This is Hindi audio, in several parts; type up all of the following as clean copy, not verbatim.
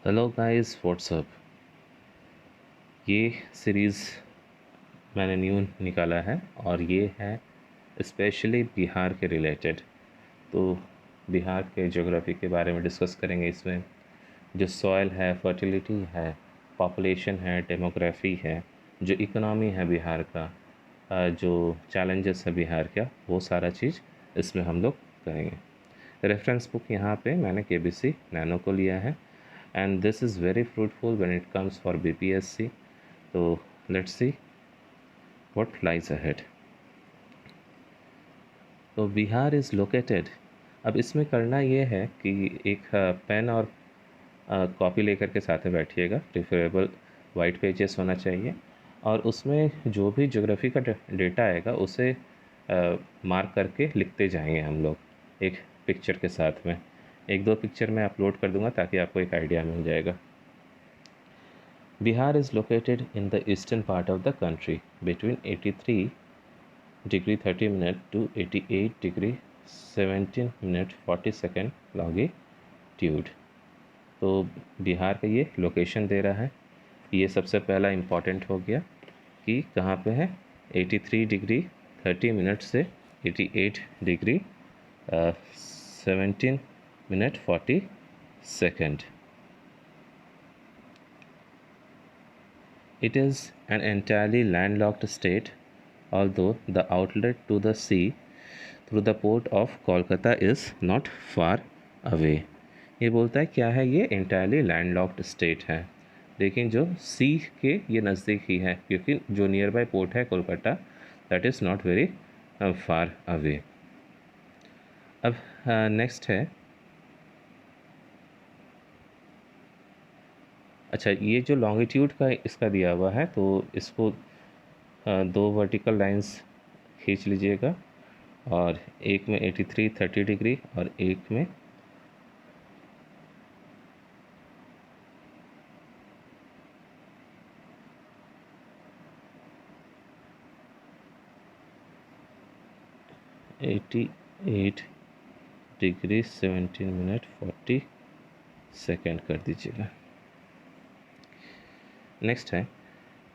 Hello guys, what's up. ये सीरीज़ मैंने न्यू निकाला है और ये है स्पेशली बिहार के रिलेटेड। तो बिहार के ज्योग्राफी के बारे में डिस्कस करेंगे इसमें। जो सॉइल है, फर्टिलिटी है, पॉपुलेशन है, डेमोग्राफी है, जो इकोनॉमी है बिहार का, जो चैलेंजेस है बिहार का, वो सारा चीज़ इसमें हम लोग करेंगे। रेफरेंस बुक यहाँ पे मैंने केबीसी नैनो को लिया है and this is very fruitful when it comes for BPSC. So let's see what lies ahead. तो बिहार इज़ लोकेटेड। अब इसमें करना ये है कि एक पेन और कॉपी लेकर के साथ में बैठिएगा। प्रिफरेबल वाइट पेजेस होना चाहिए और उसमें जो भी ज्योग्राफी का डेटा आएगा उसे मार्क करके लिखते जाएंगे हम लोग एक पिक्चर के साथ में। एक दो पिक्चर मैं अपलोड कर दूंगा ताकि आपको एक आइडिया मिल जाएगा। Bihar is located in the eastern part of the country between 83 degree 30 minute to 88 degree 17 minute 40 second longitude। तो बिहार का ये लोकेशन दे रहा है। ये सबसे पहला इम्पॉर्टेंट हो गया कि कहाँ पे है। 83 डिग्री 30 मिनट से 88 degree 17 minute 40 second. It is an entirely landlocked state, although the outlet to the sea through the port of Kolkata is not far away। ये बोलता है क्या है, ये entirely landlocked state है, लेकिन जो सी के ये नज़दीक ही है क्योंकि जो नियर बाय पोर्ट है Kolkata, that is not very far away. अब नेक्स्ट है, अच्छा ये जो लॉन्गिट्यूड का इसका दिया हुआ है तो इसको दो वर्टिकल लाइंस खींच लीजिएगा और एक में 83 30 डिग्री और एक में 88 डिग्री 17 मिनट 40 सेकेंड कर दीजिएगा। नेक्स्ट है,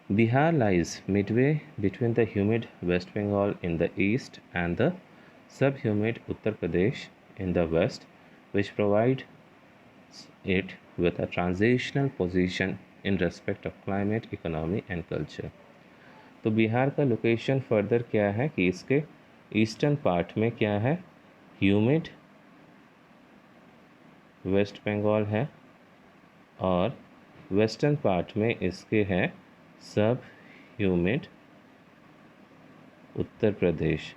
Bihar lies midway between the humid West Bengal in the east and the sub humid Uttar Pradesh in the west which provide it with a transitional position in respect of climate, economy and culture। तो बिहार का लोकेशन फर्दर क्या है कि इसके ईस्टर्न पार्ट में क्या है, ह्यूमिड वेस्ट बंगाल है और वेस्टर्न पार्ट में इसके है सब ह्यूमिड उत्तर प्रदेश।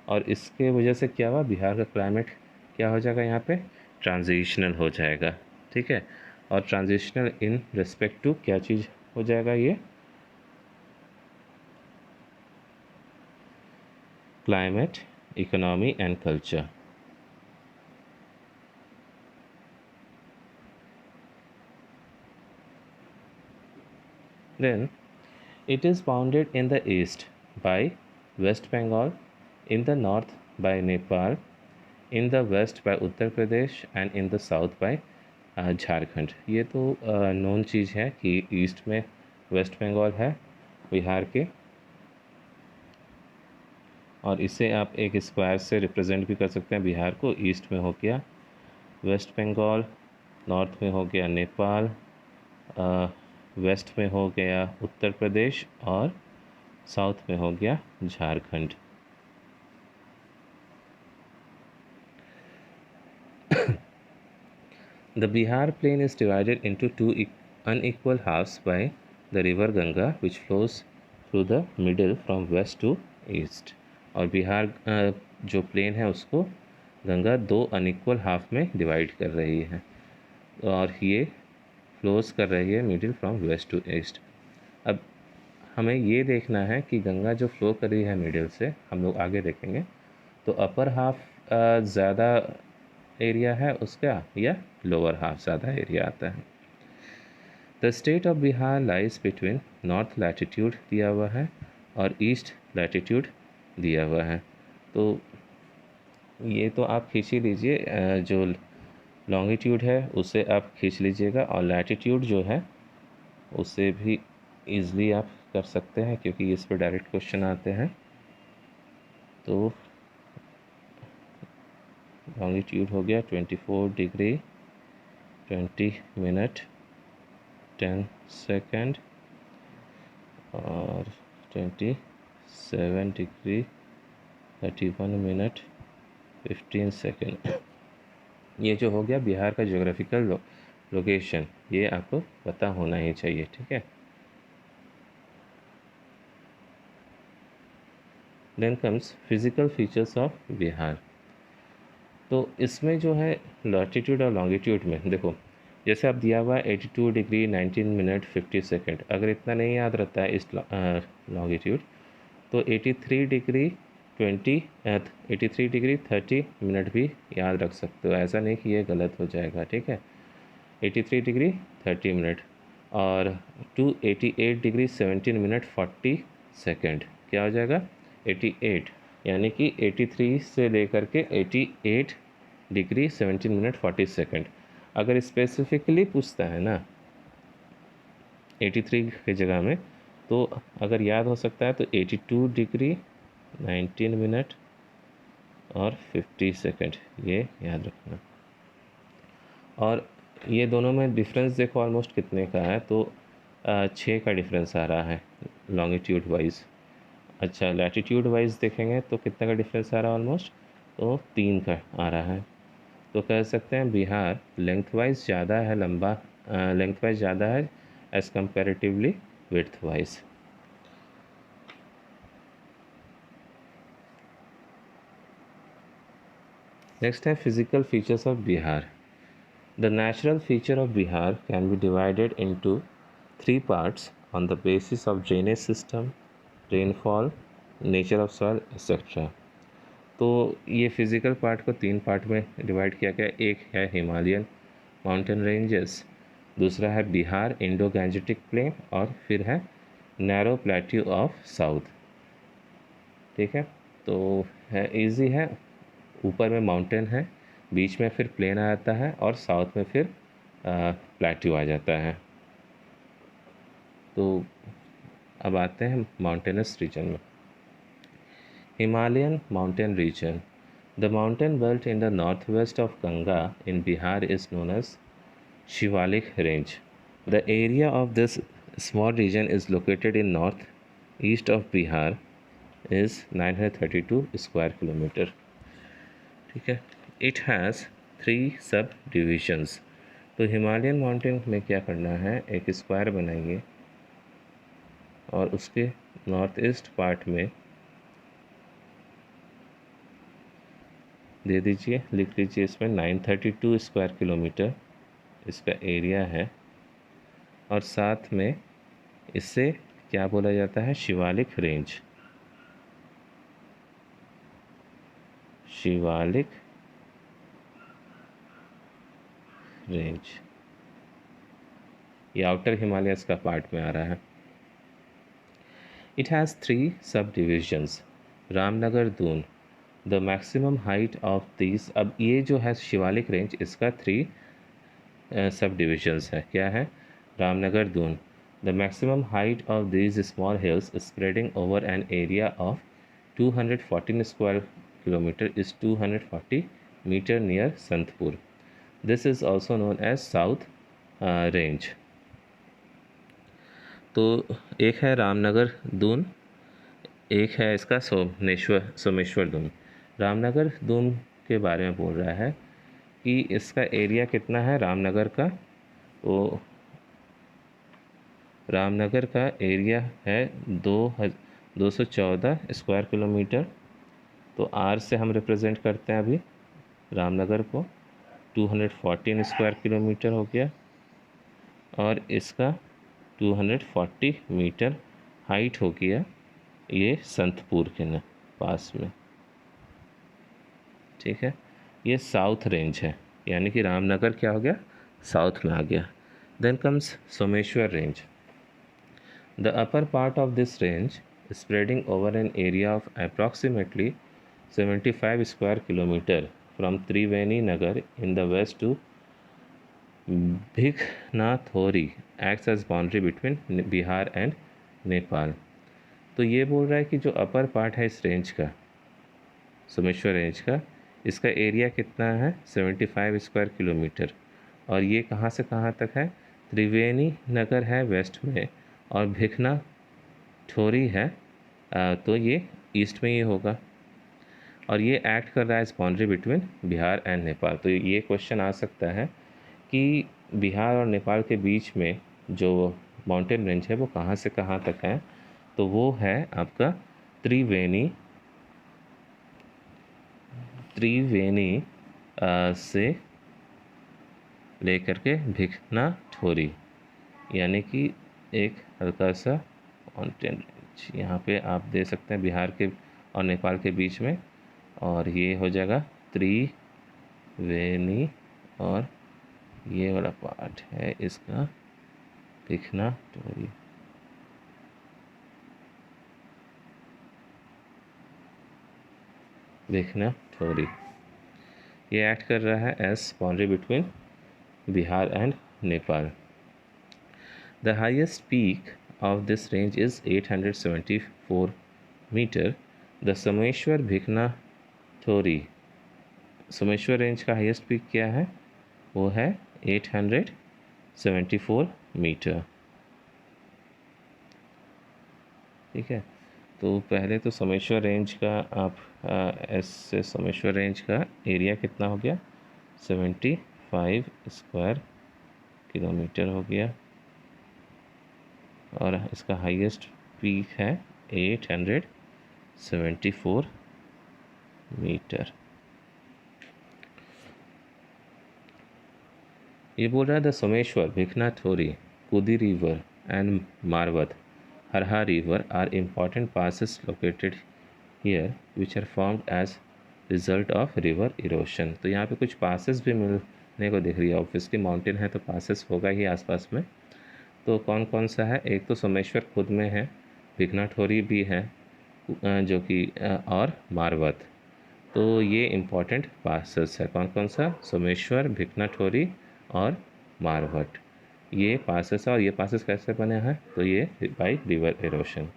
और इसके वजह से क्या हुआ, बिहार का क्लाइमेट क्या हो जाएगा, यहाँ पे ट्रांजिशनल हो जाएगा। ठीक है, और ट्रांजिशनल इन रिस्पेक्ट टू क्या चीज़ हो जाएगा, ये climate, economy and culture. Then it is bounded in the east by West Bengal, in the north by Nepal, in the west by Uttar Pradesh and in the south by Jharkhand. ये तो नॉन चीज़ है कि ईस्ट में वेस्ट बंगाल है बिहार के, और इसे आप एक स्क्वायर से रिप्रेजेंट भी कर सकते हैं। बिहार को ईस्ट में हो गया वेस्ट बंगाल, नॉर्थ में हो गया नेपाल, वेस्ट में हो गया उत्तर प्रदेश और साउथ में हो गया Jharkhand. The Bihar plain is divided into two unequal halves by the river Ganga, which flows through the middle from west to east। और बिहार जो प्लेन है उसको गंगा दो अनइक्वल हाफ में डिवाइड कर रही है और ये फ्लोज कर रही है middle from west to east. अब हमें ये देखना है कि गंगा जो फ्लो कर रही है मिडिल से, हम लोग आगे देखेंगे, तो अपर हाफ ज़्यादा एरिया है उसका या लोअर हाफ ज़्यादा एरिया आता है। The state of Bihar lies between north latitude दिया हुआ है और ईस्ट लैटिट्यूड दिया हुआ है। तो ये तो आप खींच ही लीजिए जो लॉन्गिट्यूड है उसे आप खींच लीजिएगा, और लैटिट्यूड जो है उसे भी ईज़िली आप कर सकते हैं क्योंकि इस पर डायरेक्ट क्वेश्चन आते हैं। तो लॉन्गिट्यूड हो गया 24 डिग्री 20 मिनट 10 सेकेंड, और 27 डिग्री 31 मिनट 15 सेकेंड। ये जो हो गया बिहार का ज्योग्राफिकल लोकेशन, ये आपको पता होना ही चाहिए, ठीक है। Then comes physical features of Bihar. तो इसमें जो है लॉटिट्यूड और लॉन्गिट्यूड में देखो, जैसे आप दिया हुआ 82 डिग्री 19 मिनट 50 सेकेंड, अगर इतना नहीं याद रहता है इस लॉन्गिट्यूड, तो 83 डिग्री 30 मिनट भी याद रख सकते हो। ऐसा नहीं कि ये गलत हो जाएगा, ठीक है। 83 डिग्री 30 मिनट और 288 डिग्री 17 मिनट 40 सेकेंड क्या हो जाएगा 88, यानी कि 83 से लेकर के 88 डिग्री 17 मिनट 40 सेकेंड। अगर स्पेसिफिकली पूछता है ना 83 की जगह में, तो अगर याद हो सकता है तो 82 डिग्री 19 मिनट और 50 सेकेंड, ये याद रखना। और ये दोनों में डिफरेंस देखो ऑलमोस्ट कितने का है, तो 6 का डिफरेंस आ रहा है लॉन्गिट्यूड वाइज। अच्छा, लैटिट्यूड वाइज देखेंगे तो कितने का डिफरेंस आ रहा है ऑलमोस्ट, तो 3 का आ रहा है। तो कह सकते हैं बिहार लेंथ वाइज ज़्यादा है, लंबा लेंथ वाइज ज़्यादा है as comparatively widthwise. Next है physical features of Bihar. The natural feature of Bihar can be divided into 3 parts on the basis of drainage system, rainfall, nature of soil, etc. तो ये फिज़िकल पार्ट को 3 पार्ट में डिवाइड किया गया। एक है हिमालयन माउंटेन रेंजेस, दूसरा है बिहार इंडो गैंजेटिक प्लेन, और फिर है नैरो प्लेट्यू ऑफ साउथ, ठीक है। तो है इजी है, ऊपर में माउंटेन है, बीच में फिर प्लेन आ जाता है, और साउथ में फिर प्लेट्यू आ जाता है। तो अब आते हैं माउंटेनस रीजन में। Himalayan mountain region, the mountain belt in the north west of Ganga in Bihar is known as Shivalik range. The area of this small region is located in north east of Bihar is 932 square kilometre, ठीक है। इट हैज़ 3 सब डिविजन्स। तो हिमालयन माउंटेन में क्या करना है, एक स्क्वायर बनाइए और उसके नॉर्थ ईस्ट पार्ट में दे दीजिए, लिख लीजिए इसमें 932 स्क्वायर किलोमीटर इसका एरिया है, और साथ में इससे क्या बोला जाता है, शिवालिक रेंज। शिवालिक रेंज ये आउटर हिमालयस का पार्ट में आ रहा है। इट हैज़ 3 सब divisions. Ramnagar Doon, the maximum height of this, अब ये जो है शिवालिक रेंज इसका 3 सब डिविजन्स है। क्या है, Ramnagar Doon, the maximum height of this small hills spreading over an area of 214 square kilometre is 240 metre near Santpur. This is also known as south range. तो एक है रामनगर दून, एक है इसका सोमेश्वर दून। रामनगर दून के बारे में बोल रहा है कि इसका एरिया कितना है रामनगर का, तो रामनगर का एरिया है 214 स्क्वायर किलोमीटर। तो आर से हम रिप्रेजेंट करते हैं अभी रामनगर को, 214 स्क्वायर किलोमीटर हो गया, और इसका 240 मीटर हाइट हो गया ये संतपुर के न पास में, ठीक है। ये साउथ रेंज है, यानी कि रामनगर क्या हो गया, साउथ में आ गया। Then comes Someshwar range. The upper part of this range spreading over an area of approximately 75 square kilometre from Triveni Nagar in the west to Bhikhnathori acts as boundary between Bihar and Nepal. तो ये बोल रहा है कि जो अपर पार्ट है इस रेंज का, सोमेश्वर रेंज का, इसका एरिया कितना है 75 स्क्वायर किलोमीटर, और ये कहाँ से कहाँ तक है, त्रिवेणी नगर है वेस्ट में और भिखना ठोरी है तो ये ईस्ट में ही होगा, और ये एक्ट कर रहा है इस boundary between Bihar and Nepal. तो ये क्वेश्चन आ सकता है कि बिहार और नेपाल के बीच में जो माउंटेन रेंज है वो कहाँ से कहाँ तक है, तो वो है आपका त्रिवेणी से लेकर के भिखना ठोरी, यानी कि एक हल्का सा माउंटेन रेंज यहाँ पे आप दे सकते हैं बिहार के और नेपाल के बीच में, और ये हो जाएगा त्रिवेणी, और ये वाला पार्ट है इसका भिखना ठोरी। भिखना ठोरी ये एक्ट कर रहा है as boundary between Bihar and Nepal. The highest peak of this range is 874 meter. The Someshwar Bhikhna Thori, Someshwar range का हाईएस्ट पीक क्या है, वो है 874 मीटर। ठीक है, तो पहले तो सोमेश्वर रेंज का आप ऐसे सोमेश्वर रेंज का एरिया कितना हो गया 75 स्क्वायर किलोमीटर हो गया, और इसका हाईएस्ट पीक है 874 मीटर। ये बोल रहा है the Someshwar Bhikhnathori, Kudi river and Marwat Harha river are important passes located here which are formed as result of river erosion। तो यहाँ पे कुछ passes भी मिलने को दिख रही है, ऑब्वियसली माउंटेन है तो passes होगा ही आसपास में। तो कौन कौन सा है, एक तो सोमेश्वर खुद में है, भिखनाठोरी भी है जो कि और मारवत, तो ये इम्पॉर्टेंट पासेस है। कौन कौन सा, सोमेश्वर, भिखनाठोरी और मारवट, ये पासेस है। और ये पासेस कैसे बने हैं, तो ये बाय रिवर एरोशन।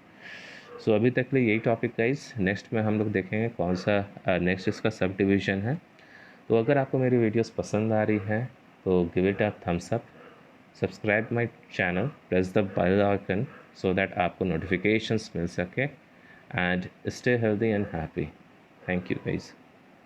सो अभी तक के लिए यही टॉपिक गाइस, नेक्स्ट में हम लोग देखेंगे कौन सा नेक्स्ट इसका सब डिवीज़न है। तो अगर आपको मेरी वीडियोस पसंद आ रही है तो give it a thumbs up, subscribe my channel, press the bell icon so that आपको नोटिफिकेशंस मिल सके, and stay healthy and happy. Thank you guys.